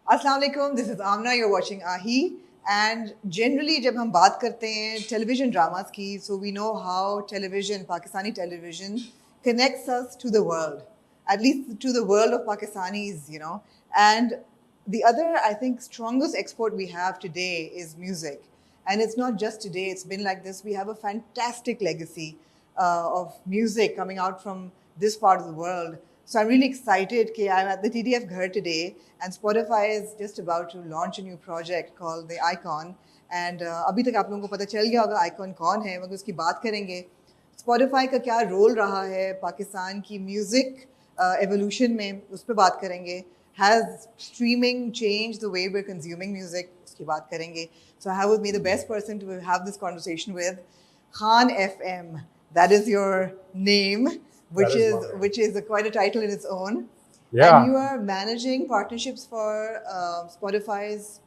Assalamu alaikum, this is Aamna, you're watching AHI. And generally, जब हम बात करते हैं television dramas की, so we know how television, Pakistani television, connects us to the world, at least to the world of Pakistanis, you know. And the other, I think, strongest export we have today is music. And it's not just today, it's been like this. We have a fantastic legacy of music coming out from this part of the world. So I'm really excited that I'm at the TDF Ghar today, and Spotify is just about to launch a new project called the Icon. And अभी तक आप लोगों को पता चल गया होगा Icon कौन है, मगर उसकी बात करेंगे. Spotify का क्या रोल रहा है पाकिस्तान की म्यूजिक एवोल्यूशन में, उस पर बात करेंगे. Has streaming changed the way we're consuming music? उसकी बात करेंगे. So I have with me the best person to have this conversation with, Khan FM. That is your name. Which is quite a title in its own. Yeah. And you are managing partnerships for Spotify's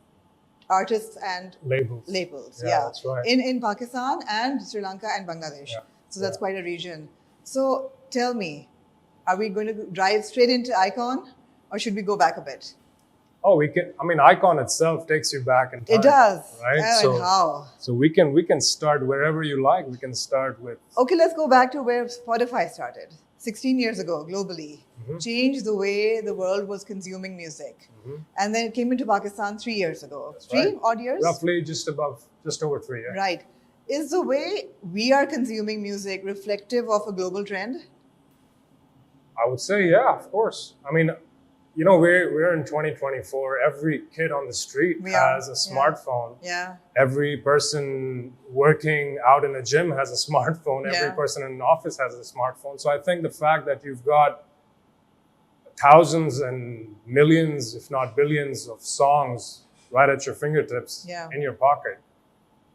artists and labels. Yeah, that's right. In Pakistan and Sri Lanka and Bangladesh. Yeah. So that's quite a region. So tell me, are we going to drive straight into Icon, or should we go back a bit? Oh, we can. I mean, Icon itself takes you back in time. It does, right? And how? So we can start wherever you like. We can start with. Okay, let's go back to where Spotify started 16 years ago globally. Changed the way the world was consuming music, and then it came into Pakistan 3 years ago. That's three right. odd years. Roughly just over 3 years. Right. Is the way we are consuming music reflective of a global trend? I would say, yeah, of course. I mean, you know, we're in 2024. Every kid on the street has a smartphone. Yeah. Every person working out in a gym has a smartphone. Every person in an office has a smartphone. So I think the fact that you've got thousands and millions, if not billions, of songs right at your fingertips in your pocket.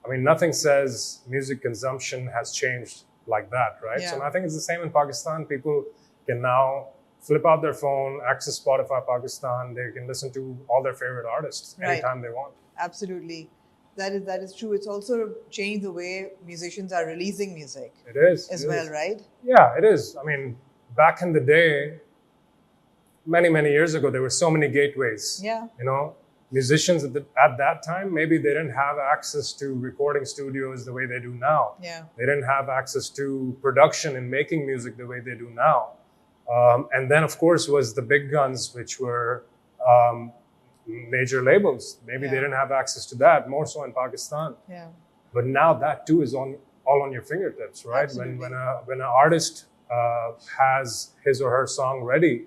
I mean, nothing says music consumption has changed like that, right? Yeah. So I think it's the same in Pakistan. People can now flip out their phone, access Spotify Pakistan. They can listen to all their favorite artists anytime they want. Absolutely. That is true. It's also changed the way musicians are releasing music. It is. As well, right? Yeah, it is. I mean, back in the day, many years ago, there were so many gateways. Yeah. You know, musicians at that time, maybe they didn't have access to recording studios the way they do now. Yeah. They didn't have access to production and making music the way they do now. And then, of course, was the big guns, which were major labels. Maybe they didn't have access to that, more so in Pakistan. Yeah. But now that too is all on your fingertips, right? Absolutely. When an artist has his or her song ready,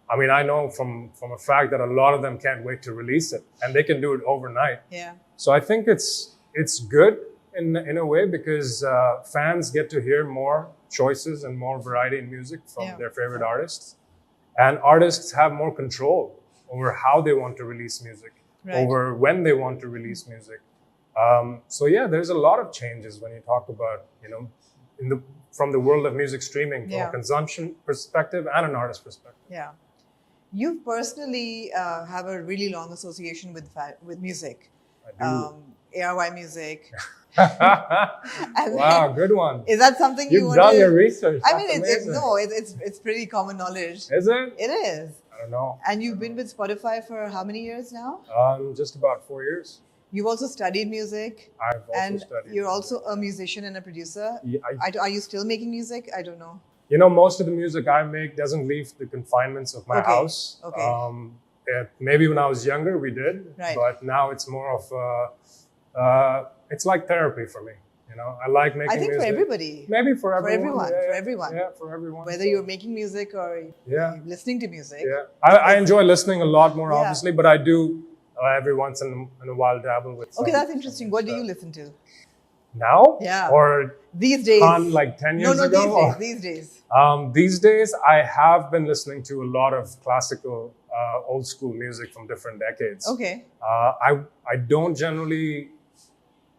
I mean, I know from a fact that a lot of them can't wait to release it, and they can do it overnight. Yeah. So I think it's good in a way, because fans get to hear more choices and more variety in music from their favorite artists, and artists have more control over how they want to release music, over when they want to release music. So yeah, there's a lot of changes when you talk about, you know, from the world of music streaming, from a consumption perspective and an artist perspective. Yeah. You personally have a really long association with music. I do. ARY music. Wow, good one. Is that something You've done your research? I mean, it's pretty common knowledge. Is it? It is. I don't know. And you've been with Spotify for how many years now? Just about 4 years. You've also studied music. I've also studied. And you're also a musician and a producer. Yeah, are you still making music? I don't know. You know, most of the music I make doesn't leave the confinements of my house. Okay. Maybe when I was younger, we did. Right. But now it's more of it's like therapy for me. You know, I like making music. I think for everybody. Maybe for everyone. For everyone. Yeah, for everyone. Whether you're making music or you're listening to music. Yeah. I enjoy listening a lot more, obviously, but I do every once in a while dabble with some. Okay, that's interesting. What do you listen to? Now? Yeah. Or these days? Like 10 years ago? No, these days. These days, I have been listening to a lot of classical, old school music from different decades. Okay. I don't generally,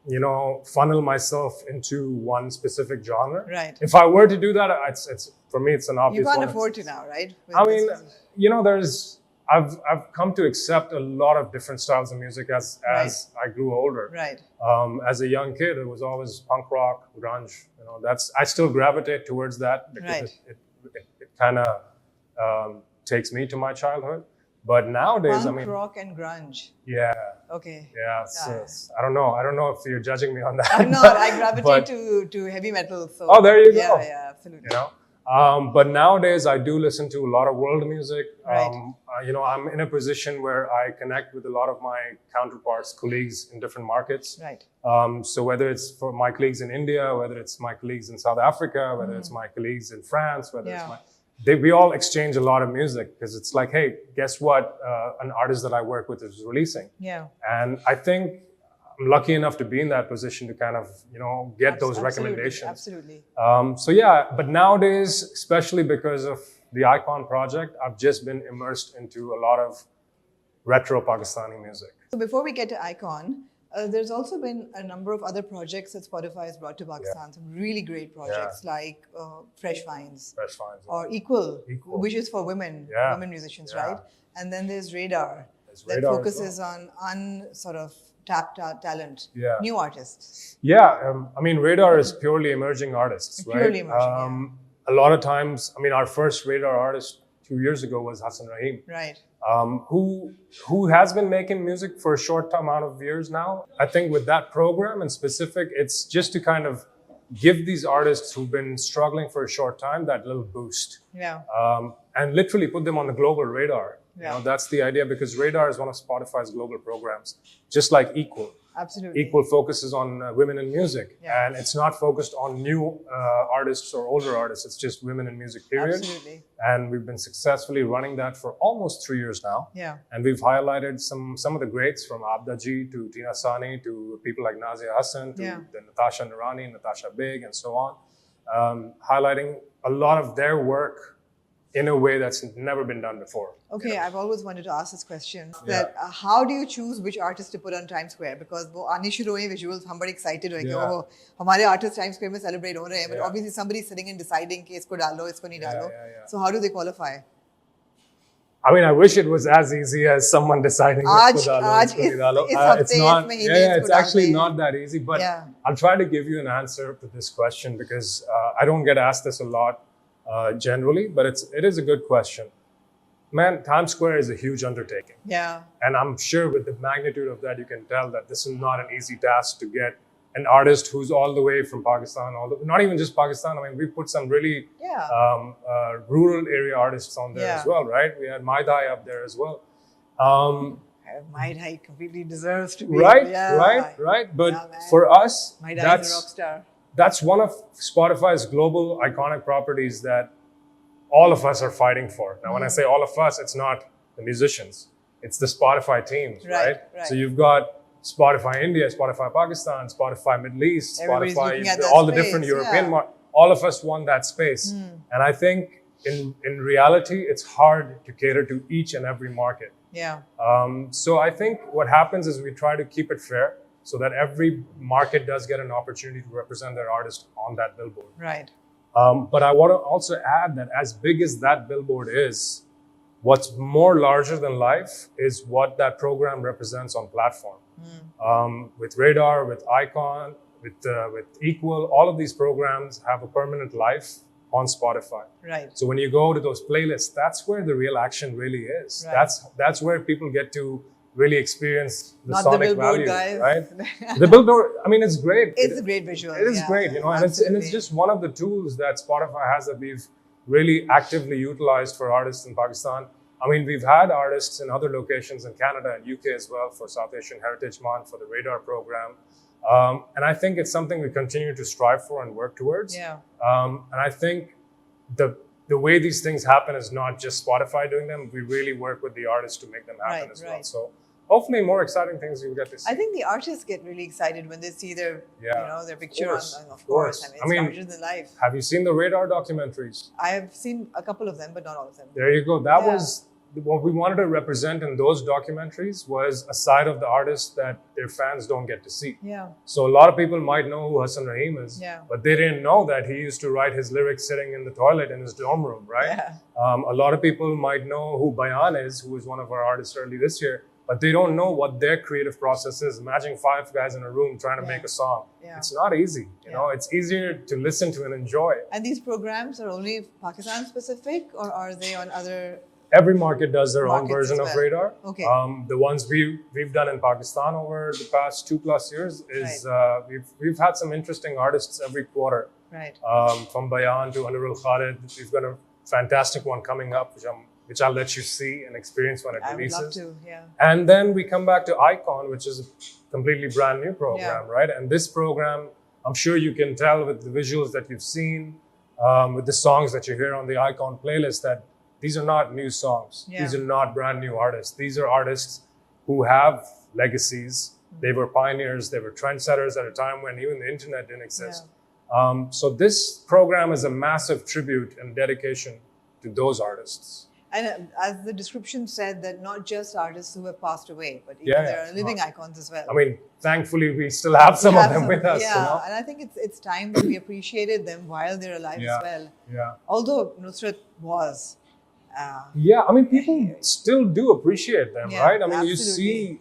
you know, funnel myself into one specific genre. Right. If I were to do that, it's for me, it's an obvious one. You can't afford to now, right? I mean, you know, I've come to accept a lot of different styles of music as I grew older. Right. As a young kid, it was always punk rock, grunge. You know, I still gravitate towards that because it kind of takes me to my childhood. But nowadays, Punk, rock, and grunge. yeah. Okay. Yeah, I don't know. I don't know if you're judging me on that. I'm not. I gravitate to heavy metal. So. Oh, there you go. Yeah, absolutely. You know, but nowadays I do listen to a lot of world music. Right. You know, I'm in a position where I connect with a lot of my counterparts, colleagues in different markets. Right. So whether it's for my colleagues in India, whether it's my colleagues in South Africa, whether it's my colleagues in France, whether it's we all exchange a lot of music because it's like, hey, guess what? An artist that I work with is releasing. Yeah. And I think I'm lucky enough to be in that position to kind of, you know, get those recommendations. Absolutely. So yeah, but nowadays, especially because of the Icon project, I've just been immersed into a lot of retro Pakistani music. So before we get to Icon, there's also been a number of other projects that Spotify has brought to Pakistan. Some really great projects like Fresh Finds, or Equal, which is for women musicians, right? And then there's Radar, that focuses on sort of tapped talent, new artists. Yeah, I mean, Radar is purely emerging artists, right? Purely emerging, a lot of times, I mean, our first Radar artist 2 years ago was Hassan Rahim. Right. Who has been making music for a short amount of years now. I think with that program in specific, it's just to kind of give these artists who've been struggling for a short time that little boost. Yeah. And literally put them on the global radar. You know, that's the idea, because Radar is one of Spotify's global programs, just like Equal. Absolutely. Equal focuses on women in music, and it's not focused on new artists or older artists. It's just women in music, period. Absolutely. And we've been successfully running that for almost 3 years now. Yeah. And we've highlighted some of the greats, from Abda Ji to Tina Sani to people like Nazia Hassan to the Natasha Nurani, Natasha Beg, and so on, highlighting a lot of their work in a way that's never been done before. Okay, you know? I've always wanted to ask this question, that how do you choose which artist to put on Times Square? Because वो आने शुरू हुए visuals, हम बड़े excited हुए कि oh, हमारे artists Times Square में celebrate हो रहे हैं, but obviously somebody's sitting and deciding कि इसको डालो, इसको नहीं डालो. So how do they qualify? I mean, I wish it was as easy as someone deciding it's not. It's actually not that easy. But I'll try to give you an answer to this question, because I don't get asked this a lot generally, but it is a good question. Man, Times Square is a huge undertaking. Yeah. And I'm sure with the magnitude of that, you can tell that this is not an easy task to get an artist who's all the way from Pakistan, not even just Pakistan. I mean, we put some really rural area artists on there as well, right? We had Maidai up there as well. Maidai completely deserves to be. Right. But for us, Maidai is a rock star. That's one of Spotify's global iconic properties that all of us are fighting for. Now, when I say all of us, it's not the musicians. It's the Spotify teams, right? So you've got Spotify India, Spotify Pakistan, Spotify Middle East, Spotify, all the different European markets. All of us want that space. And I think in reality, it's hard to cater to each and every market. Yeah. So I think what happens is we try to keep it fair, so that every market does get an opportunity to represent their artist on that billboard. Right. But I want to also add that as big as that billboard is, what's more larger than life is what that program represents on platform. With Radar, with Icon, with Equal, all of these programs have a permanent life on Spotify. Right. So when you go to those playlists, that's where the real action really is. Right. That's where people get to really experience the Not sonic the billboard value, guys. right? The billboard, I mean, it's great. It's a great visual. It is great, you know, and it's just one of the tools that Spotify has that we've really actively utilized for artists in Pakistan. I mean, we've had artists in other locations in Canada and UK as well for South Asian Heritage Month, for the Radar program. And I think it's something we continue to strive for and work towards. Yeah. And I think the way these things happen is not just Spotify doing them. We really work with the artists to make them happen as well. So hopefully more exciting things you'll get to see. I think the artists get really excited when they see their, their picture on, of course. I mean, it's larger than life. Have you seen the Radar documentaries? I have seen a couple of them, but not all of them. There you go. That was what we wanted to represent in those documentaries, was a side of the artist that their fans don't get to see. Yeah. So a lot of people might know who Hassan Rahim is, but they didn't know that he used to write his lyrics sitting in the toilet in his dorm room, right? Yeah. A lot of people might know who Bayan is, who was one of our artists early this year, but they don't know what their creative process is. Imagine 5 guys in a room trying to make a song. Yeah. It's not easy. You know, it's easier to listen to and enjoy. And these programs are only Pakistan specific, or are they on other? Every market does their own Markets version as of well. radar. Okay. The ones we've done in Pakistan over the past 2+ years is we've had some interesting artists every quarter. Right. From Bayan to Anurul Khalid, we've got a fantastic one coming up, which I'll let you see and experience when it releases. I would love to, yeah. And then we come back to Icon, which is a completely brand new program, right? And this program, I'm sure you can tell with the visuals that you've seen, with the songs that you hear on the Icon playlist, that these are not new songs. Yeah. These are not brand new artists. These are artists who have legacies. They were pioneers. They were trendsetters at a time when even the internet didn't exist. So this program is a massive tribute and dedication to those artists. And as the description said, that not just artists who have passed away, but even there are living icons as well. I mean, thankfully, we still have some of them with us. Yeah, you know? and I think it's time that we appreciated them while they're alive as well. Yeah. Although Nusrat was. I mean, people still do appreciate them, right? I mean, absolutely.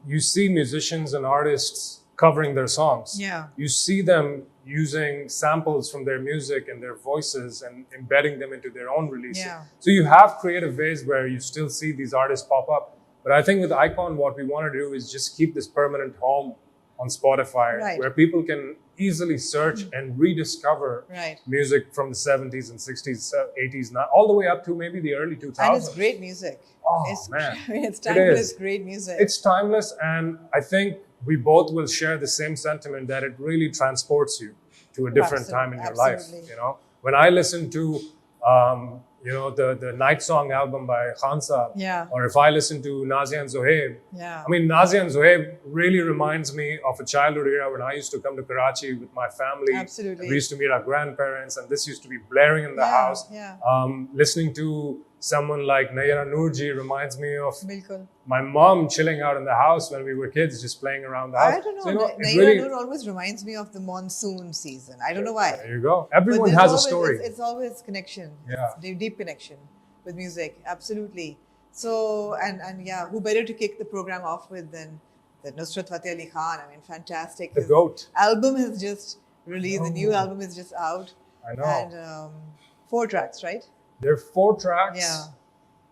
you see musicians and artists covering their songs. Yeah. You see them using samples from their music and their voices and embedding them into their own releases. Yeah. So you have creative ways where you still see these artists pop up. But I think with Icon, what we want to do is just keep this permanent home on Spotify, where people can easily search and rediscover music from the 70s and 60s, 80s, all the way up to maybe the early 2000s. And it's great music. Oh, man. It's timeless, great music. It's timeless, and I think we both will share the same sentiment that it really transports you to a different time in your life. You know, when I listen to the Night Song album by Khan Saab, or if I listen to Nazia and Zohaib, I mean, Nazia and Zohaib really reminds me of a childhood era when I used to come to Karachi with my family. Absolutely. We used to meet our grandparents, and this used to be blaring in the house. Listening to someone like Nayara Noorji reminds me of my mom chilling out in the house when we were kids, just playing around the house. I don't know. So, Nayara Noor always reminds me of the monsoon season. I don't know why. There you go. Everyone has a story. It's always connection. Yeah. Deep connection with music. Absolutely. So, and who better to kick the program off with than Nusrat Fateh Ali Khan? I mean, fantastic. The GOAT. Album has just released. The new album is just out. I know. And 4 tracks, right? There are 4 tracks,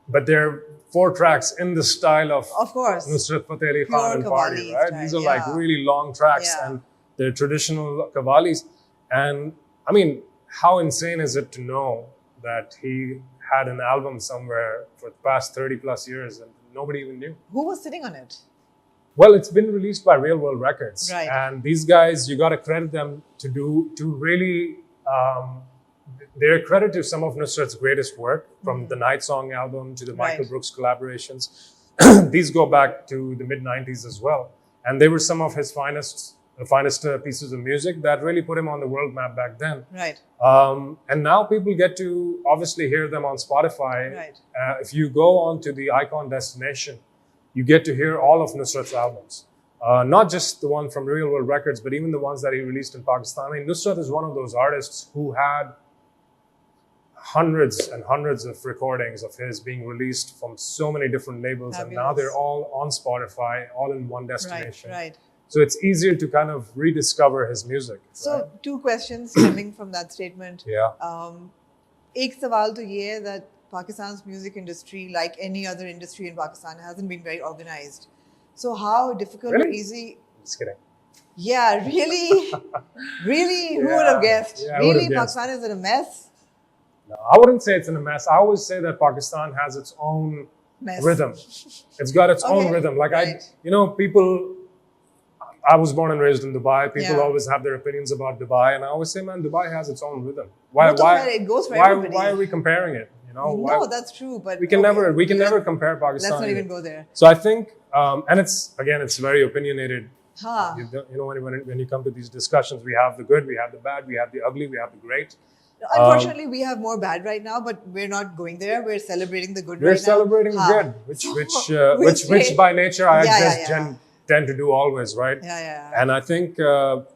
but they're 4 tracks in the style of course, Nusrat Fateh Ali Khan and Party, right? These are like really long tracks, and they're traditional qawwalis. And I mean, how insane is it to know that he had an album somewhere for the past 30+ years and nobody even knew? Who was sitting on it? Well, it's been released by Real World Records, and these guys, you got to credit them to really. They're credit to some of Nusrat's greatest work, from the Night Song album to the Michael Brooks collaborations. These go back to the mid-90s as well. And they were some of his finest pieces of music that really put him on the world map back then. Right. And now people get to obviously hear them on Spotify. Right. If you go on to the Icon destination, you get to hear all of Nusrat's albums. Not just the one from Real World Records, but even the ones that he released in Pakistan. I mean, Nusrat is one of those artists who had hundreds and hundreds of recordings of his being released from so many different labels. Fabulous. And now they're all on Spotify, all in one destination. Right. So it's easier to kind of rediscover his music. So 2 questions coming from that statement. Yeah. एक सवाल तो ये है that Pakistan's music industry, like any other industry in Pakistan, hasn't been very organized. So how difficult or easy? Just kidding. Yeah, really? Really? Who would have guessed? Yeah, really? Pakistan is in a mess? No, I wouldn't say it's in a mess. I always say that Pakistan has its own rhythm. It's got its own rhythm. Like people, I was born and raised in Dubai. People always have their opinions about Dubai. And I always say, man, Dubai has its own rhythm. It goes for everybody. Why are we comparing it? You know, no, that's true. But we can never compare Pakistan. Let's not even go there. So I think, and it's very opinionated. When you come to these discussions, we have the good, we have the bad, we have the ugly, we have the great. Unfortunately, we have more bad right now, but we're not going there. We're celebrating the good. We're celebrating the good, which by nature I tend to do always, right? Yeah. And I think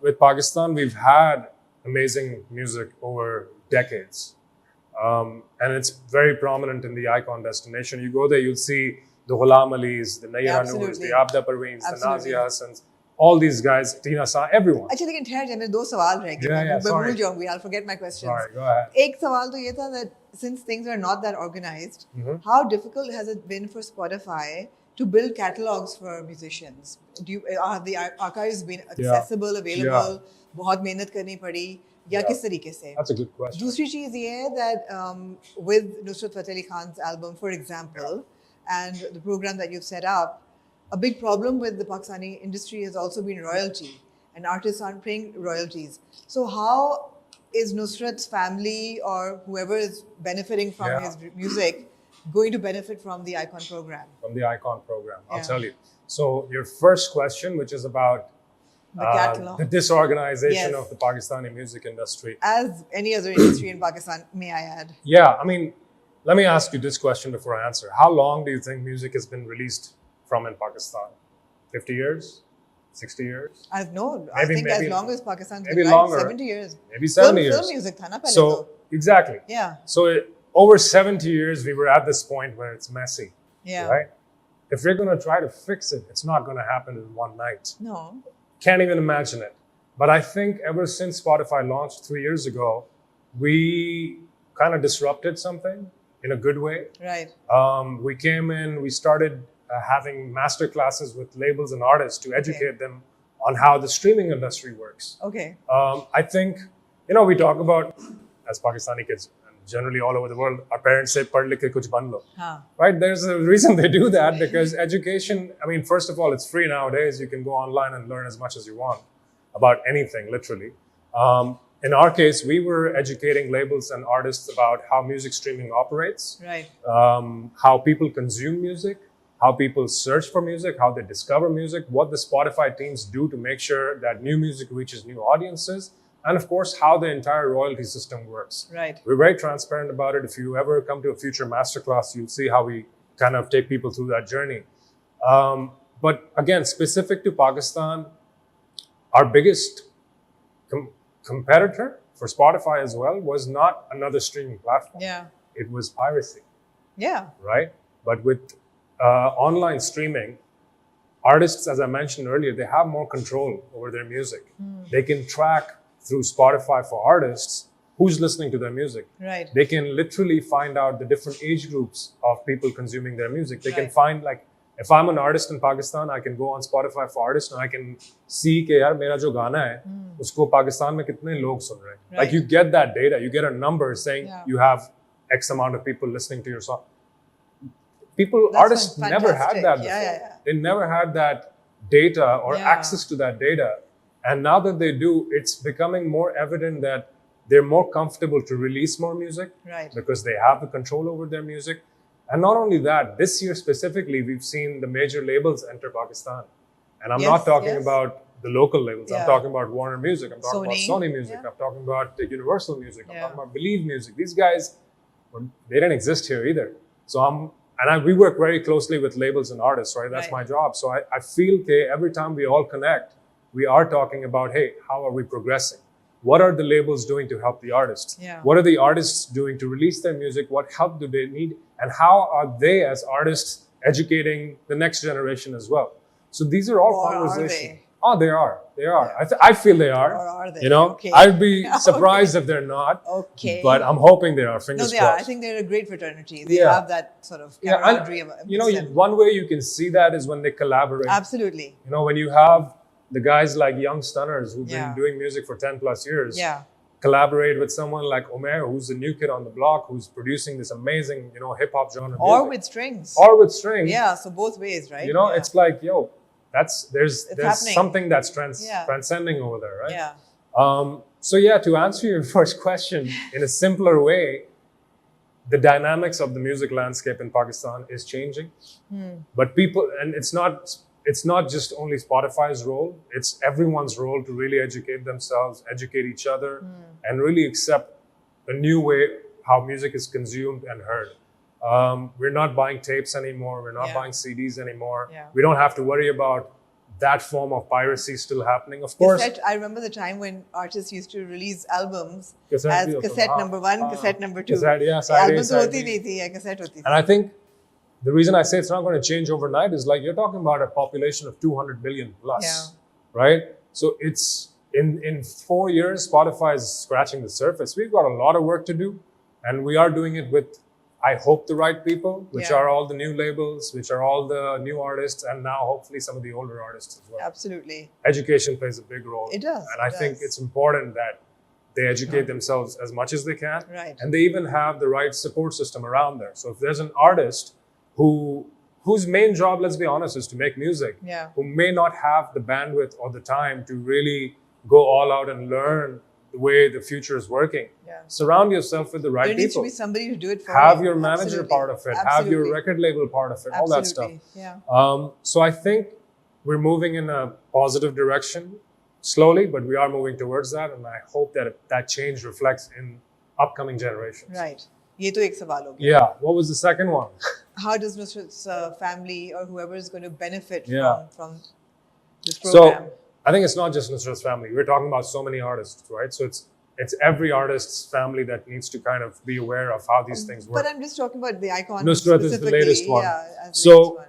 with Pakistan, we've had amazing music over decades, and it's very prominent in the Icon destination. You go there, you'll see the Ghulam Alis, the Nayara Noors, the Abda Parveens, the Nazia Hassans. all these guys, Tina Sa, everyone. अच्छा लेकिन ठहर जाए मेरे दो सवाल रह गए मैं भूल जाऊंगी I'll forget my questions. Sorry, go ahead. एक सवाल तो ये था that since things are not that organized, how difficult has it been for Spotify to build catalogs for musicians? Have the archives been accessible, available? बहुत मेहनत करनी पड़ी या किस तरीके से? That's a good question. दूसरी चीज़ ये है that with Nusrat Fateh Khan's album, for example, and the program that you've set up, a big problem with the Pakistani industry has also been royalty, and artists aren't paying royalties. So how is Nusrat's family or whoever is benefiting from his music going to benefit from the Icon program? From the Icon program, I'll tell you. So your first question, which is about the disorganization of the Pakistani music industry. As any other industry in Pakistan, may I add? Yeah, I mean, let me ask you this question before I answer. How long do you think music has been released from in Pakistan? 50 years? 60 years? I think as long as Pakistan's been maybe like longer, 70 years. Maybe 70 years. Film music tha na pehle so, to. exactly. Yeah. So, over 70 years, we were at this point where it's messy. Yeah. Right? If we're going to try to fix it, it's not going to happen in one night. No. Can't even imagine it. But I think ever since Spotify launched 3 years ago, we kind of disrupted something in a good way. Right. We came in, we started having master classes with labels and artists to educate them on how the streaming industry works. Okay. I think, we talk about, as Pakistani kids, and generally all over the world, our parents say, "Pad likh ke kuch ban lo." Right? There's a reason they do that, because education, I mean, first of all, it's free nowadays. You can go online and learn as much as you want about anything, literally. In our case, we were educating labels and artists about how music streaming operates, right? How people consume music, how people search for music, how they discover music, what the Spotify teams do to make sure that new music reaches new audiences, and of course, how the entire royalty system works. Right. We're very transparent about it. If you ever come to a future masterclass, you'll see how we kind of take people through that journey. But again, specific to Pakistan, our biggest competitor for Spotify as well was not another streaming platform. Yeah. It was piracy. Yeah. Right? But with online streaming, artists, as I mentioned earlier, they have more control over their music. They can track through Spotify for artists who's listening to their music. Right. They can literally find out the different age groups of people consuming their music. They can find, like, if I'm an artist in Pakistan, I can go on Spotify for artists and I can see कि यार मेरा जो गाना है उसको पाकिस्तान में कितने लोग सुन रहे हैं. Like, you get that data, you get a number saying you have X amount of people listening to your song. Artists never had that before. They never had that data or access to that data. And now that they do, it's becoming more evident that they're more comfortable to release more music because they have the control over their music. And not only that, this year specifically, we've seen the major labels enter Pakistan. And I'm not talking about the local labels. I'm talking about Warner Music. I'm talking about Sony Music. I'm talking about the Universal Music. I'm talking about Believe Music. These guys, they didn't exist here either. So we work very closely with labels and artists, right? That's my job. So I feel that every time we all connect, we are talking about, hey, how are we progressing? What are the labels doing to help the artists? What are the artists doing to release their music? What help do they need? And how are they as artists educating the next generation as well? So these are all conversations. Oh, they are. They are. I feel they are. Or are they? Okay. I'd be surprised if they're not. Okay. But I'm hoping they are. Fingers crossed. No, they are. I think they're a great fraternity. They have that sort of camaraderie. One way you can see that is when they collaborate. Absolutely. When you have the guys like Young Stunners who've been doing music for 10 plus years. Collaborate with someone like Omer, who's the new kid on the block, who's producing this amazing, hip hop genre music. Or with strings. Yeah, so both ways, right? It's like, there's something that's transcending over there, right? Yeah. To answer your first question in a simpler way, the dynamics of the music landscape in Pakistan is changing. But it's not just only Spotify's role, it's everyone's role to really educate themselves, educate each other, and really accept a new way how music is consumed and heard. We're not buying tapes anymore. We're not buying CDs anymore. We don't have to worry about that form of piracy still happening. Of course. I remember the time when artists used to release albums as cassette number 1, cassette number 2. Album to hoti nahi thi, cassette hoti thi. And I think the reason I say it's not going to change overnight is, like, you're talking about a population of 200 million plus. right? So it's in 4 years, Spotify is scratching the surface. We've got a lot of work to do, and we are doing it with, I hope, the right people, which are all the new labels, which are all the new artists, and now hopefully some of the older artists as well. Absolutely. Education plays a big role. It does. And I think it's important that they educate themselves as much as they can. Right. And they even have the right support system around there. So if there's an artist whose main job, let's be honest, is to make music, who may not have the bandwidth or the time to really go all out and learn the way the future is working, surround yourself with the right people. There needs to be somebody to do it for have you. your manager part of it, have your record label part of it, all that stuff. So I think we're moving in a positive direction slowly, but we are moving towards that, and I hope that that change reflects in upcoming generations. Right. ये तो एक सवाल हो गया. Yeah. What was the second one? How does Nusrat's family or whoever is going to benefit from this So program? I think it's not just Nusrat's family. We're talking about so many artists, right? So it's every artist's family that needs to kind of be aware of how these things work. But I'm just talking about the Icon. Nusrat is the latest one. Yeah, So,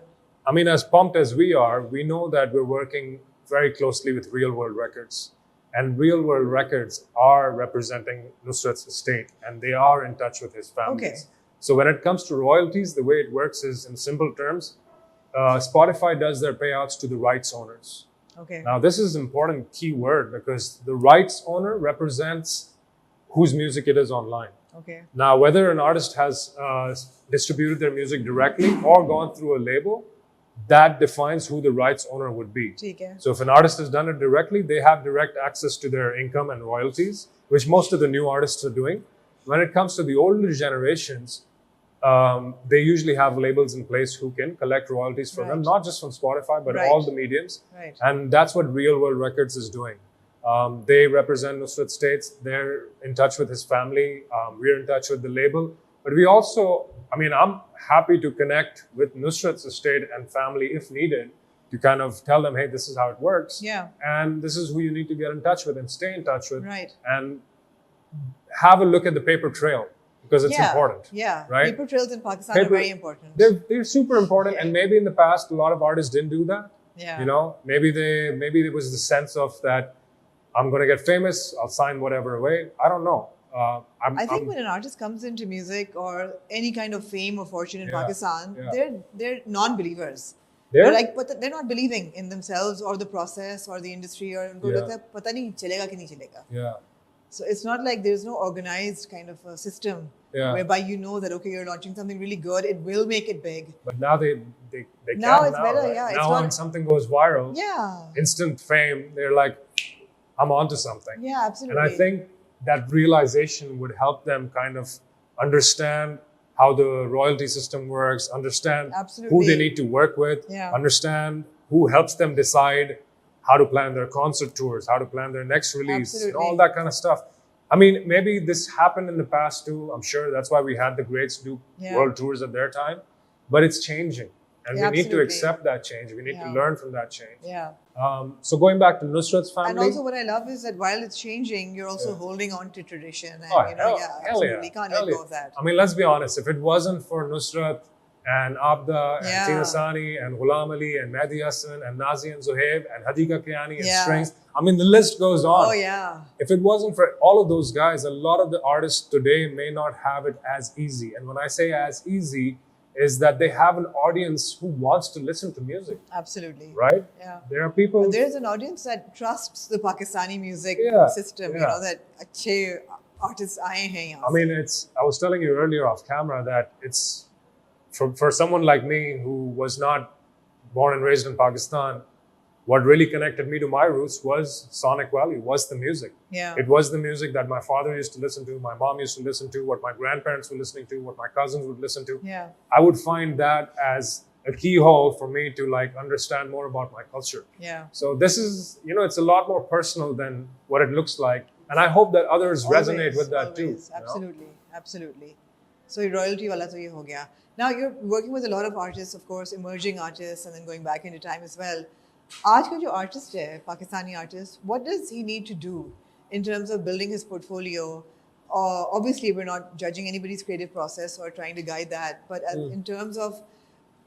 I mean, as pumped as we are, we know that we're working very closely with Real World Records. And Real World Records are representing Nusrat's estate, and they are in touch with his family. So when it comes to royalties, the way it works is, in simple terms, Spotify does their payouts to the rights owners. Now, this is an important key word because the rights owner represents whose music it is online. Now, whether an artist has distributed their music directly or gone through a label, that defines who the rights owner would be. So if an artist has done it directly, they have direct access to their income and royalties, which most of the new artists are doing. When it comes to the older generations, they usually have labels in place who can collect royalties from them, not just from Spotify, but all the mediums. And that's what Real World Records is doing. They represent Nusrat States. They're in touch with his family. We're in touch with the label. But we also, I mean, I'm happy to connect with Nusrat's estate and family if needed to kind of tell them, hey, this is how it works. And this is who you need to get in touch with and stay in touch with. And have a look at the paper trail because it's important. Right? Paper trails in Pakistan are very important. They're super important. And maybe in the past, a lot of artists didn't do that. You know, maybe there was the sense of that I'm going to get famous, I'll sign whatever away. I don't know. I think when an artist comes into music or any kind of fame or fortune in Pakistan, they're non-believers. They're like, but they're not believing in themselves or the process or the industry or unko lagta hai, pata nahi chalega ki nahi chalega. So it's not like there's no organized kind of a system whereby you know that okay, you're launching something really good, it will make it big. But now they now can it's now, better, right? Now when something goes viral, instant fame, they're like, I'm onto something. Absolutely. And I think that realization would help them kind of understand how the royalty system works, understand who they need to work with, understand who helps them decide how to plan their concert tours, how to plan their next release, and all that kind of stuff. I mean, maybe this happened in the past too. I'm sure that's why we had the greats do world tours at their time. But it's changing. And we need to accept that change. We need to learn from that change. So going back to Nusrat's family. And also what I love is that while it's changing, you're also holding on to tradition. And, Hell absolutely. Can't let go of that. I mean, let's be honest. If it wasn't for Nusrat and Abda and Tina Sani and Ghulam Ali and Mehdi Hassan and Nazi and Zohaib and Hadika Kiani and Strings, I mean, the list goes on. If it wasn't for all of those guys, a lot of the artists today may not have it as easy. And when I say as easy, is that they have an audience who wants to listen to music. Absolutely. Right? There are people... But there's an audience that trusts the Pakistani music system, you know, that achhe artists aaye hain yahan. I mean, I was telling you earlier off camera that it's... For someone like me who was not born and raised in Pakistan, what really connected me to my roots was sonic value, was the music. It was the music that my father used to listen to, my mom used to listen to, what my grandparents were listening to, what my cousins would listen to. I would find that as a keyhole for me to like understand more about my culture. So this is, you know, it's a lot more personal than what it looks like. And I hope that others resonate with that too. Absolutely, absolutely. So royalty wala to ye ho gaya. Now you're working with a lot of artists, of course, emerging artists, and then going back into time as well. Aaj ka jo artist hai, Pakistani artist, what does he need to do in terms of building his portfolio? Obviously, we're not judging anybody's creative process or trying to guide that, but in terms of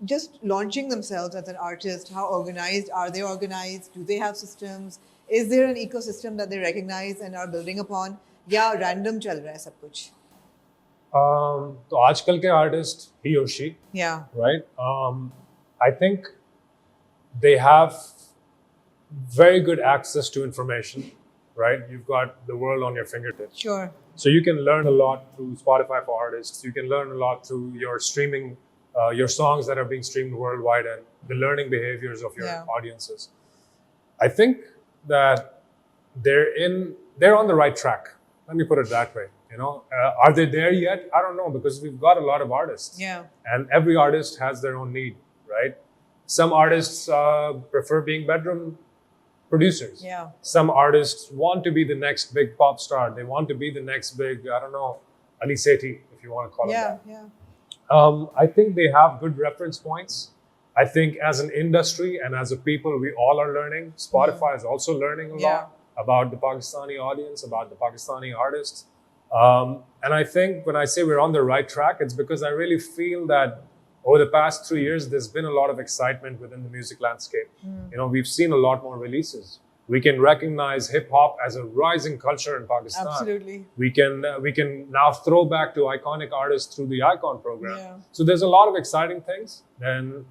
just launching themselves as an artist, how organized are they? Organized? Do they have systems? Is there an ecosystem that they recognize and are building upon? या random चल रहा है सब कुछ? तो आजकल के artist, he or she, Yeah. right? I think they have very good access to information, right? You've got the world on your fingertips. Sure. So you can learn a lot through Spotify for artists. You can learn a lot through your streaming, your songs that are being streamed worldwide, and the learning behaviors of your audiences. I think that they're on the right track. Let me put it that way. You know, are they there yet? I don't know, because we've got a lot of artists. Yeah. And every artist has their own need, right? Some artists prefer being bedroom producers. Yeah. Some artists want to be the next big pop star. They want to be the next big, I don't know, Ali Sethi, if you want to call it that. Yeah. I think they have good reference points. I think as an industry and as a people, we all are learning. Spotify is also learning a lot about the Pakistani audience, about the Pakistani artists. And I think when I say we're on the right track, it's because I really feel that over the past 3 years, there's been a lot of excitement within the music landscape. You know, we've seen a lot more releases. We can recognize hip hop as a rising culture in Pakistan. Absolutely. We can now throw back to iconic artists through the Icon program. Yeah. So there's a lot of exciting things, and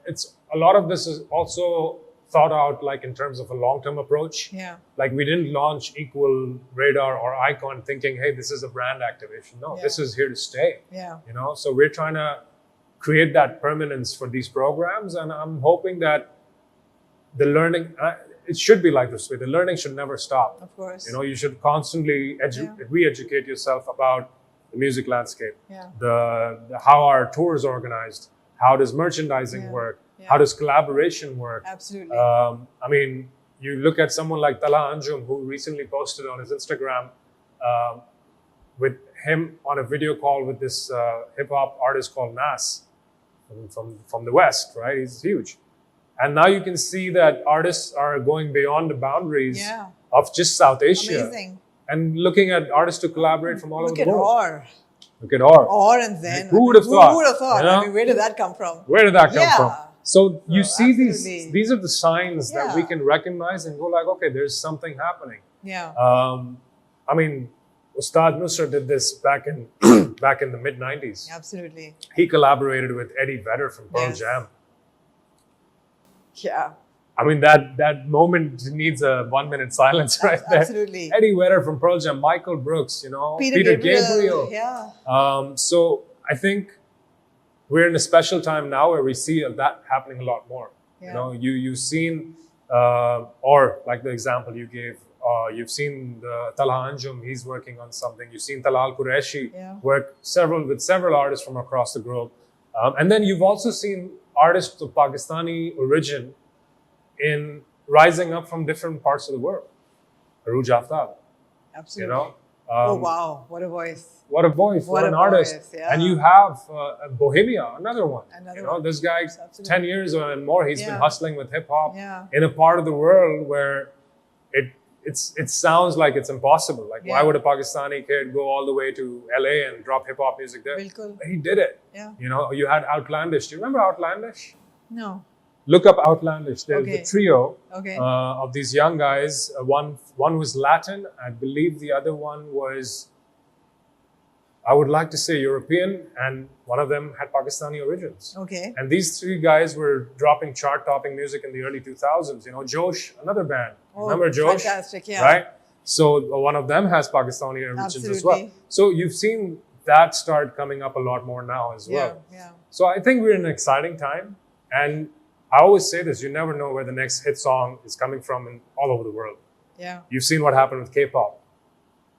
it's a lot of this is also thought out like in terms of a long-term approach. Yeah. Like we didn't launch Equal, Radar, or Icon thinking, hey, this is a brand activation. No, this is here to stay. Yeah. You know, so we're trying to create that permanence for these programs, and I'm hoping that the learning, it should be like this way. The learning should never stop. Of course. You know, you should constantly re-educate yourself about the music landscape, the how our tours organized, how does merchandising work, how does collaboration work. Absolutely. I mean, you look at someone like Talha Anjum, who recently posted on his Instagram with him on a video call with this hip hop artist called Nas from the West, right? He's huge. And now you can see that artists are going beyond the boundaries of just South Asia. Amazing. And looking at artists to collaborate from all over the world. Look at Or. Or and Zen. Like, who would have thought? Who would have thought? You know? I mean, where did that come from? Where did that come from? So you see absolutely. these are the signs that we can recognize and go like, okay, there's something happening. Yeah. I mean, Ustad Nusrat did this back in the mid 90s. Absolutely. He collaborated with Eddie Vedder from Pearl Jam. Yeah. I mean, that moment needs a 1 minute silence right there. Absolutely. Eddie Vedder from Pearl Jam, Michael Brooks, you know, Peter Gabriel. Yeah. So I think we're in a special time now where we see that happening a lot more. Yeah. You know, you've seen, or like the example you gave, you've seen the Talha Anjum, he's working on something. You've seen Talal Qureshi work with several artists from across the globe. And then you've also seen artists of Pakistani origin in rising up from different parts of the world. Arooj Aftab. Absolutely. You know? Oh, wow. What a voice. What a voice. What an artist. Yeah. And you have Bohemia, another one. Another you know, one. this guy, Absolutely. 10 years and more, he's been hustling with hip hop Yeah. in a part of the world where it sounds like it's impossible. Like, why would a Pakistani kid go all the way to LA and drop hip hop music there? Bilkul. He did it. Yeah. You know, you had Outlandish. Do you remember Outlandish? No. Look up Outlandish. There's the trio of these young guys. One was Latin. I believe the other one was, I would like to say European, and one of them had Pakistani origins. Okay. And these three guys were dropping chart-topping music in the early 2000s. You know, Josh, another band. Remember Josh? Fantastic, yeah. Right? So one of them has Pakistani origins as well. So you've seen that start coming up a lot more now as well. Yeah. So I think we're in an exciting time. And I always say this, you never know where the next hit song is coming from in all over the world. Yeah. You've seen what happened with K-pop.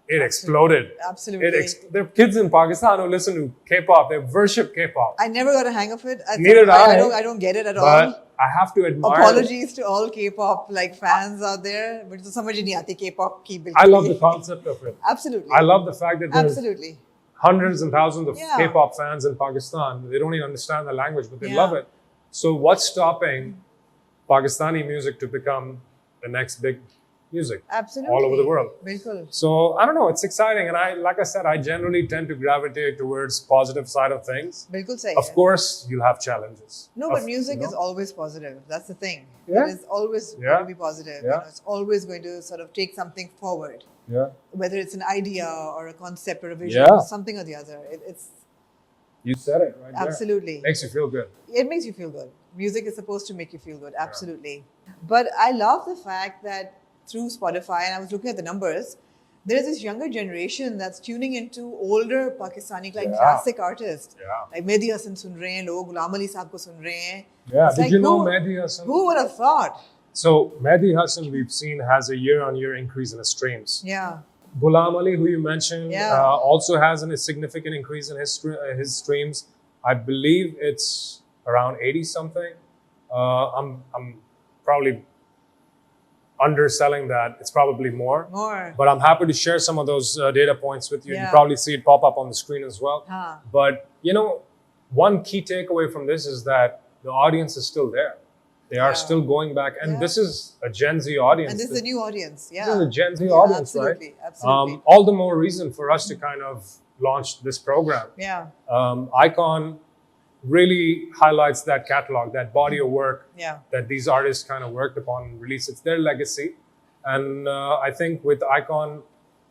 It exploded. Absolutely. There are kids in Pakistan who listen to K-pop. They worship K-pop. I never got a hang of it. Neither did I. I don't get it at all. But I have to admire. Apologies to all K-pop fans out there. But to samajh nahi aati K-pop ki bilkul. I love the concept of it. Absolutely. I love the fact that there's absolutely hundreds and thousands of K-pop fans in Pakistan. They don't even understand the language, but they love it. So what's stopping Pakistani music to become the next big music Absolutely. all over the world. Bilkul. So I don't know, it's exciting. And like I said, I generally tend to gravitate towards positive side of things. Bilkul sahi Of hai. course, you'll have challenges. No, but music is always positive. That's the thing. Yeah. It is always Yeah. going to be positive. Yeah. It's always going to sort of take something forward. Yeah. Whether it's an idea or a concept or a vision Yeah. or something or the other. It's You said it right there. absolutely. Makes you feel good. It makes you feel good. Music is supposed to make you feel good. Absolutely. But I love the fact that through Spotify, and I was looking at the numbers, there's this younger generation that's tuning into older Pakistani, like classic artists. Yeah. Like Mehdi Hasan sun rahe hain, log Ghulam Ali Saab ko sun rahe hain. Yeah. It's Did like, you know Mehdi Hasan? Who would have thought? So Mehdi Hasan, we've seen, has a year-on-year increase in his streams. Yeah. Ghulam Ali, who you mentioned, Yeah. also has a significant increase in his streams. I believe it's around 80 something. I'm probably underselling that. It's probably more. More. But I'm happy to share some of those data points with you. Yeah. You probably see it pop up on the screen as well. Huh. But you know, one key takeaway from this is that the audience is still there. They are Yeah. still going back, and Yeah. this is a Gen Z audience. And this is a new audience. Yeah. This is a Gen Z Yeah, audience, absolutely, right? absolutely. All the more reason for us to kind of launch this program. Yeah. Icon really highlights that catalog, that body of work Yeah. that these artists kind of worked upon and released. It's their legacy. And I think with Icon,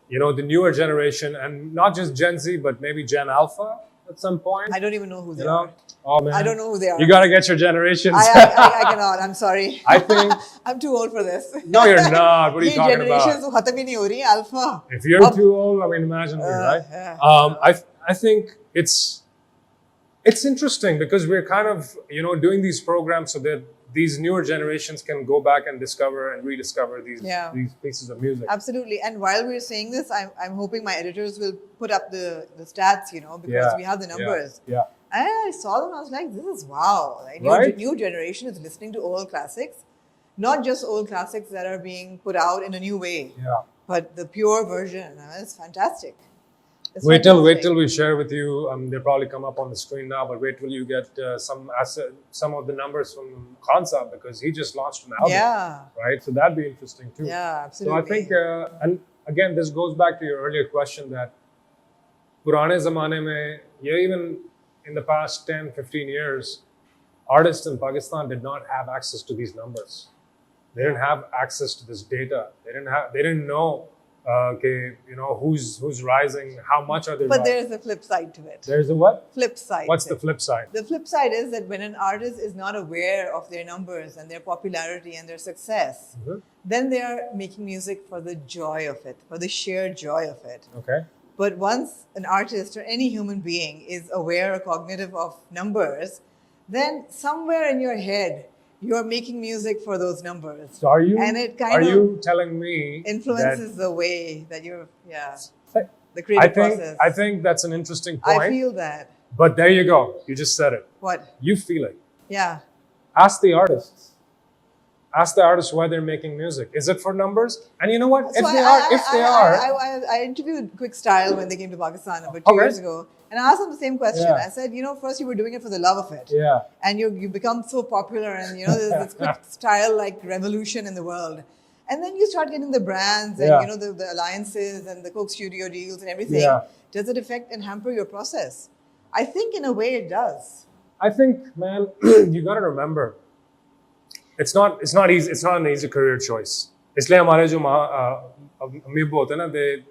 you know, the newer generation, and not just Gen Z, but maybe Gen Alpha at some point. I don't even know who they you know? are. Oh, man. I don't know who they are. You got to get your generations. I cannot. I'm sorry. I think. I'm too old for this. No, you're not. What are you Ye talking generations about? khatam hi nahi ho rahi, alpha. If you're too old, I mean, imagine me, right? Yeah. I think it's interesting because we're kind of, you know, doing these programs so that these newer generations can go back and discover and rediscover these pieces of music. Absolutely. And while we're saying this, I'm hoping my editors will put up the stats, you know, because we have the numbers. Yeah. And I saw them, I was like, this is wow. Like, Right? new generation is listening to old classics, not just old classics that are being put out in a new way, Yeah. but the pure version. It's fantastic. It's Wait fantastic. till we share with you. They'll probably come up on the screen now, but wait till you get some of the numbers from Khan Saab, because he just launched an album. Yeah. Right? So that'd be interesting too. Yeah, absolutely. So I think, and again, this goes back to your earlier question that Purane zamane mein, yeah, even in the past 10, 15 years, artists in Pakistan did not have access to these numbers. They didn't have access to this data. They didn't know, you know, who's rising, how much are they But rising. there's a flip side to it. There's a what? Flip side. What's to the it. flip side? The flip side is that when an artist is not aware of their numbers and their popularity and their success, then they are making music for the joy of it, for the sheer joy of it. Okay. But once an artist or any human being is aware or cognitive of numbers, then somewhere in your head, you're making music for those numbers. So are you? And it kind are of you telling me influences the way that you're, that the creative process. I think that's an interesting point. I feel that. But there you go. You just said it. What? You feel it. Yeah. Ask the artists. Ask the artists why they're making music. Is it for numbers? And you know what? So If they are, I interviewed Quick Style when they came to Pakistan about 2 years ago, and I asked them the same question. Yeah. I said, you know, first you were doing it for the love of it, yeah, and you become so popular, and you know, there's this Quick Style like revolution in the world, and then you start getting the brands and you know the alliances and the Coke Studio deals and everything. Yeah. Does it affect and hamper your process? I think in a way it does. I think, man, you got to remember, it's not easy. It's not an easy career choice. इसलिए हमारे जो अम्मी होते हैं ना,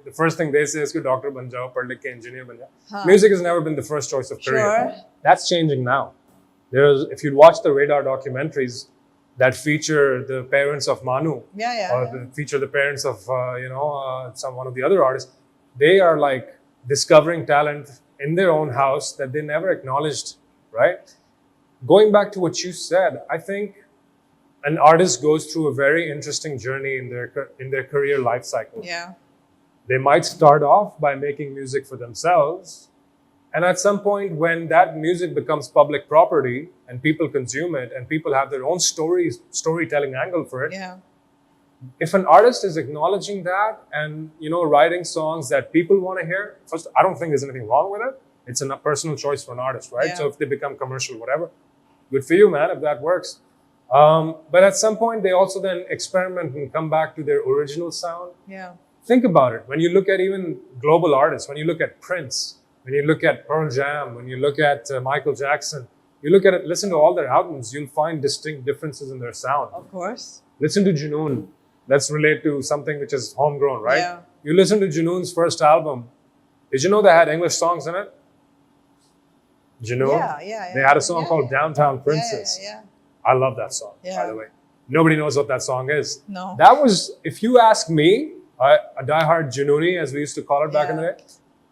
the first thing they say is कि doctor बन जाओ, पढ़ लिख के engineer बन जाओ. Music has never been the first choice of career. Sure. That's changing now. If you watch the Radar documentaries that feature the parents of Manu, feature the parents of one of the other artists, they are like discovering talent in their own house that they never acknowledged, right? Going back to what you said, I think an artist goes through a very interesting journey in their career life cycle. Yeah. They might start off by making music for themselves, and at some point when that music becomes public property and people consume it and people have their own storytelling angle for it, if an artist is acknowledging that and writing songs that people want to hear, first, I don't think there's anything wrong with it. It's a personal choice for an artist, right? Yeah. So if they become commercial, whatever, good for you, man, if that works. But at some point, they also then experiment and come back to their original sound. Yeah. Think about it. When you look at even global artists, when you look at Prince, when you look at Pearl Jam, when you look at Michael Jackson, you look at it, listen to all their albums, you'll find distinct differences in their sound. Of course. Listen to Junoon. Let's relate to something which is homegrown, right? Yeah. You listen to Junoon's first album. Did you know they had English songs in it? Junoon? Yeah. They had a song called Downtown Princess. Yeah. I love that song, by the way. Nobody knows what that song is. No. That was, if you ask me, a diehard Junooni, as we used to call it back in the day,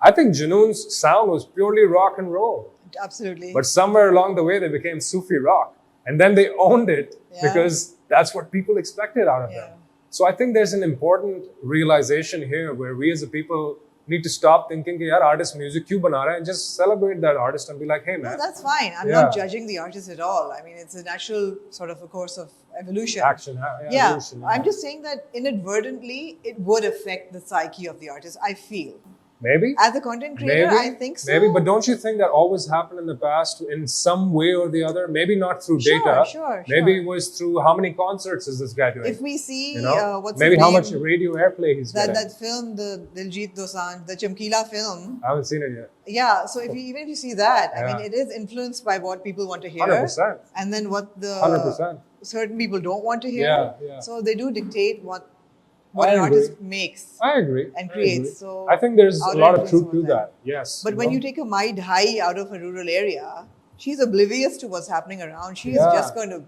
I think Junoon's sound was purely rock and roll. Absolutely. But somewhere along the way, they became Sufi rock. And then they owned it because that's what people expected out of them. So I think there's an important realization here where we as a people need to stop thinking, yaar, artist music kyun bana raha hai, and just celebrate that artist and be like, hey, man. No, that's fine. I'm not judging the artist at all. I mean, it's a natural sort of a course of evolution. Evolution. I'm just saying that inadvertently, it would affect the psyche of the artist, I feel. Maybe. As a content creator, I think so. Maybe, but don't you think that always happened in the past in some way or the other? Maybe not through data. Sure. Maybe it was through how many concerts is this guy doing? If we see, what's maybe his how name? much radio airplay he's getting. That film, the Diljit Dosanjh, the Chamkila film. I haven't seen it yet. Yeah, so even if you see that, I mean, it is influenced by what people want to hear. 100%. And then what the 100%. certain people don't want to hear. Yeah. So they do dictate what an artist makes. I agree. And creates. So I think there's a lot of truth to that. Yes. But when you take a Mai Dhai out of a rural area, she's oblivious to what's happening around. She's just going to,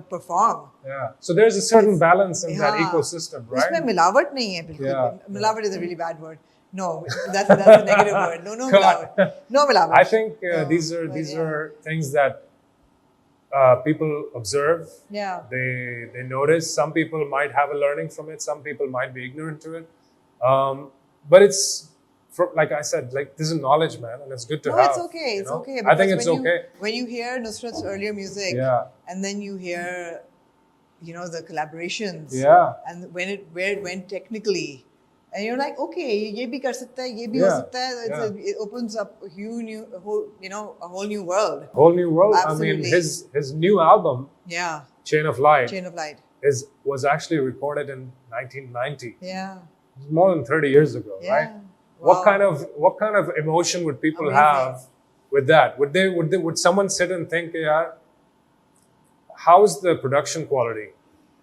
perform. Yeah. So there's a certain balance in that ecosystem, right? Usme milawat nahi hai, bilkul. Milawat is a really bad word. No, that's a negative word. No milawat. No milawat. I think these are things that people observe. Yeah. They notice. Some people might have a learning from it. Some people might be ignorant to it. But it's, like I said, like this is knowledge, man, and it's good to have. No, it's okay. It's okay. I think it's okay. When you hear Nusrat's earlier music, and then you hear, the collaborations, and where it went technically, and you're like, okay, ye bhi kar sakta hai, ye bhi ho sakta hai. It opens up a whole new world. Whole new world. Absolutely. I mean, his new album, Chain of Light, was actually recorded in 1990. Yeah. It was more than 30 years ago, right? Wow. What kind of emotion would people have with that? Would someone sit and think, yeah, how's the production quality?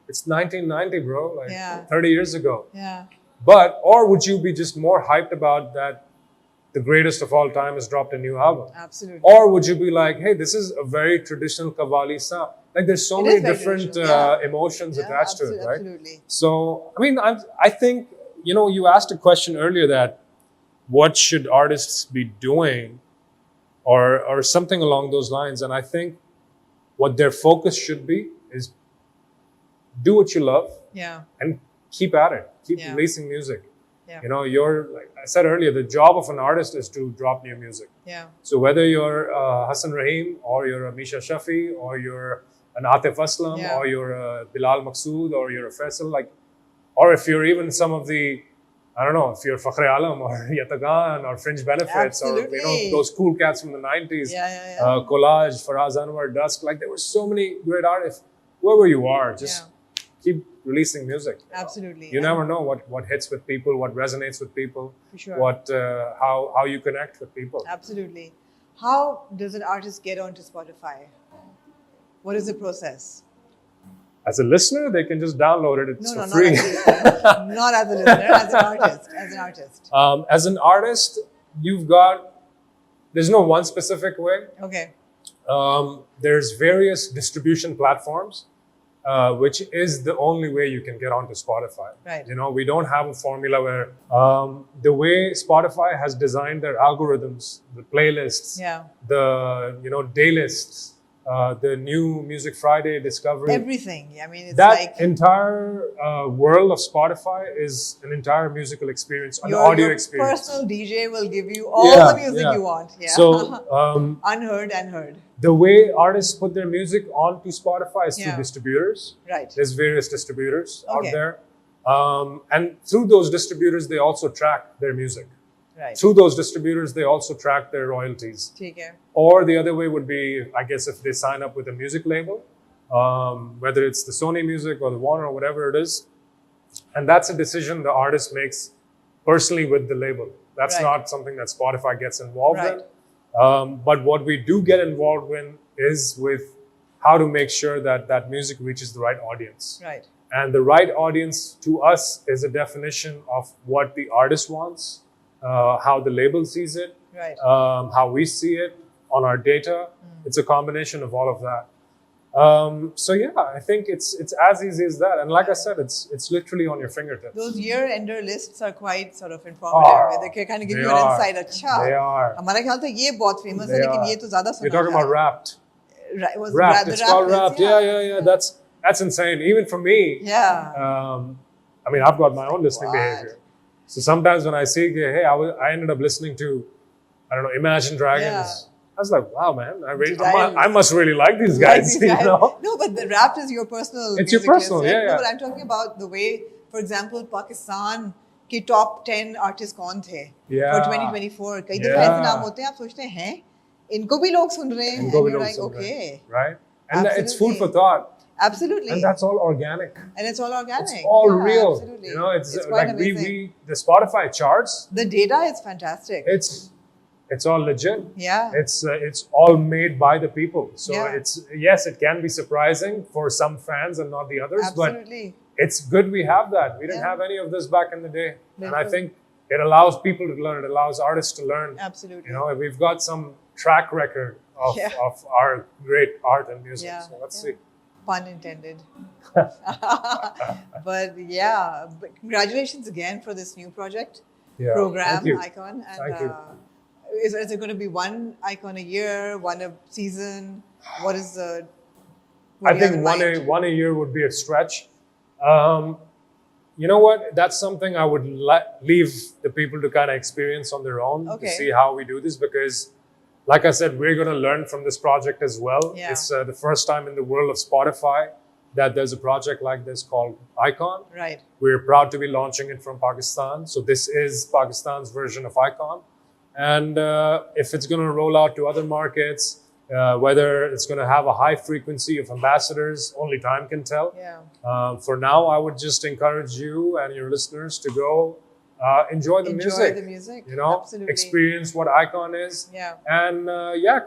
It's 1990, bro, like 30 years ago. Yeah. Or would you be just more hyped about that the greatest of all time has dropped a new album? Absolutely. Or would you be like, hey, this is a very traditional Qawwali sound. Like there's so many different emotions attached to it, right? Absolutely. So, I mean, I think, you asked a question earlier that what should artists be doing or something along those lines. And I think what their focus should be is do what you love and keep at it. Keep releasing music. Yeah. Like I said earlier, the job of an artist is to drop new music. Yeah. So whether you're Hassan Rahim or you're a Misha Shafi or you're an Atif Aslam or you're a Bilal Maqsood or you're a Faisal, or if you're even some of the, I don't know, if you're Fakhre Alam or Yatagan or Fringe Benefits or those cool cats from the 90s, Collage, Faraz Anwar, Dusk, there were so many great artists. Whoever you are, just keep releasing music. Absolutely. You never know what hits with people, what resonates with people, for sure. How you connect with people. Absolutely. How does an artist get onto Spotify? What is the process? As a listener, they can just download it. It's for free. Not as a listener, as an artist. As an artist, there's no one specific way. Okay. There's various distribution platforms, which is the only way you can get onto Spotify. Right. We don't have a formula where the way Spotify has designed their algorithms, the playlists, the day lists, the new Music Friday discovery. Everything. I mean, it's that entire world of Spotify is an entire musical experience, an audio experience. Your personal DJ will give you all the music you want. Yeah. So unheard and heard. The way artists put their music onto Spotify is through distributors. Right. There's various distributors out there. And through those distributors, they also track their music. Right. Through those distributors, they also track their royalties. Okay. Or the other way would be, I guess, if they sign up with a music label, whether it's the Sony Music or the Warner or whatever it is. And that's a decision the artist makes personally with the label. That's Right. not something that Spotify gets involved Right. in. But what we do get involved in is with how to make sure that that music reaches the right audience. Right. And the right audience to us is a definition of what the artist wants, how the label sees it, Right. how we see it on our data. It's a combination of all of that. So yeah, I think it's as easy as that. And like I said, it's literally on your fingertips. Those year-ender lists are quite sort of informative. They can kind of give They you an are. insight. अच्छा, They are. हमारा ख्याल था ये बहुत famous है, They लेकिन are. ये तो ज़्यादा सुना You're talking था. about Wrapped. Right, was Wrapped. the It's called list, Wrapped. Yeah. That's insane. Even for me. Yeah. I mean, I've got my own listening What? behavior. So sometimes when I see, hey, I ended up listening to, I don't know, Imagine Dragons. I was like, wow, man, I must really like these guys. Like these guys. You know? No, but the Wrapped is your personal. It's your music personal, list, right? yeah. No, but I'm talking about the way, for example, Pakistan के top 10 artists कौन थे Yeah. for 2024. कई दफा ऐसे नाम होते हैं, आप सोचते हैं, इनको भी लोग सुन रहे हैं. And Iनको bhi you're log like, sun rahe okay. hain, right? And it's food Absolutely. for thought. Absolutely. And that's all organic. And it's all organic. It's all Yeah, real. Absolutely. You know, it's quite like amazing. the Spotify charts. The data is fantastic. It's all legit. Yeah. It's all made by the people. So Yeah. yes, it can be surprising for some fans and not the others, Absolutely. but it's good we have that. We didn't Yeah. have any of this back in the day, and I Bilkul. think it allows people to learn. It allows artists to learn. Absolutely. You know, we've got some track record of, Yeah. of our great art and music. Yeah. So let's Yeah. see. Pun intended. But yeah, but congratulations again for this new project Yeah. program, Thank you. Icon. And Thank you. is it going to be one icon a year, one a season? What is the? what I do you have think in mind? one a year would be a stretch. You know what? That's something I would leave the people to kind of experience on their own Okay. to see how we do this, because, like I said, we're going to learn from this project as well. Yeah. It's the first time in the world of Spotify that there's a project like this called Icon. Right. We're proud to be launching it from Pakistan. So this is Pakistan's version of Icon. And if it's going to roll out to other markets, whether it's going to have a high frequency of ambassadors, only time can tell. Yeah. For now, I would just encourage you and your listeners to go enjoy the music. the music. You know, Absolutely. experience what Icon is. Yeah. And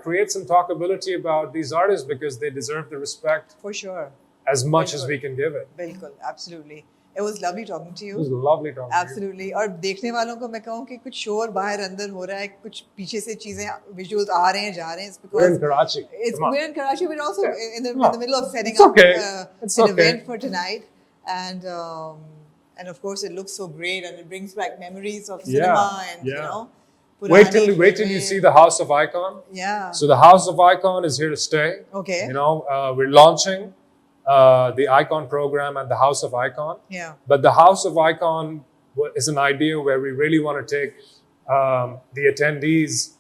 create some talkability about these artists, because they deserve the respect For sure. as much as Bilkul. we can give it. Bilkul. Absolutely. It was lovely talking to It was you. lovely talking to you. Absolutely. और देखने वालों को मैं कहूँ कि कुछ शोर बाहर अंदर हो रहा है, कुछ पीछे से चीजें विजुअल्स आ रहे हैं, जा रहे हैं. It's We're in because Karachi. it's Come on. we're in Karachi. We're also Yeah. in the Come on. middle of setting It's up okay. It's an okay. event for tonight, and of course it looks so great, and it brings back memories of cinema and you yeah. know. Wait till पुरानी you फिल्में. see the House of Icon. Yeah. So the House of Icon is here to stay. Okay. You know, we're launching the Icon program at the House of Icon. Yeah. But the House of Icon is an idea where we really want to take the attendees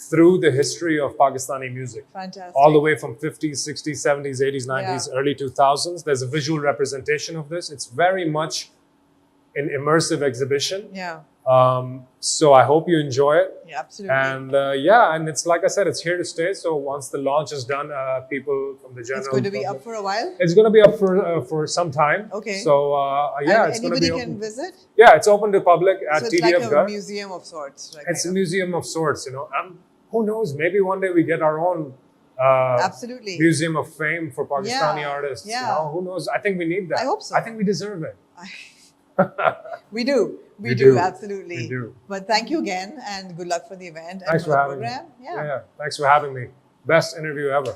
through the history of Pakistani music. Fantastic. All the way from 50s, 60s, 70s, 80s, 90s, Yeah. early 2000s. There's a visual representation of this. It's very much an immersive exhibition. Yeah. So I hope you enjoy it. Yeah. Absolutely. And and it's like I said, it's here to stay. So once the launch is done, people from the general it's going to be public- up for a while. It's going to be up for some time. Okay. So And it's going to anybody be can open. visit. Yeah, it's open to public at So it's TDF like a Gar. museum of sorts. Like It's a kind of. museum of sorts, you know. Who knows? Maybe one day we get our own Absolutely. museum of fame for Pakistani Yeah, artists. yeah. You know? Who knows? I think we need that. I hope so. I think we deserve it. We do. We We do. do. Absolutely. We do. But thank you again, and good luck for the event and Thanks for for the having me. program. Yeah. Thanks for having me. Best interview ever.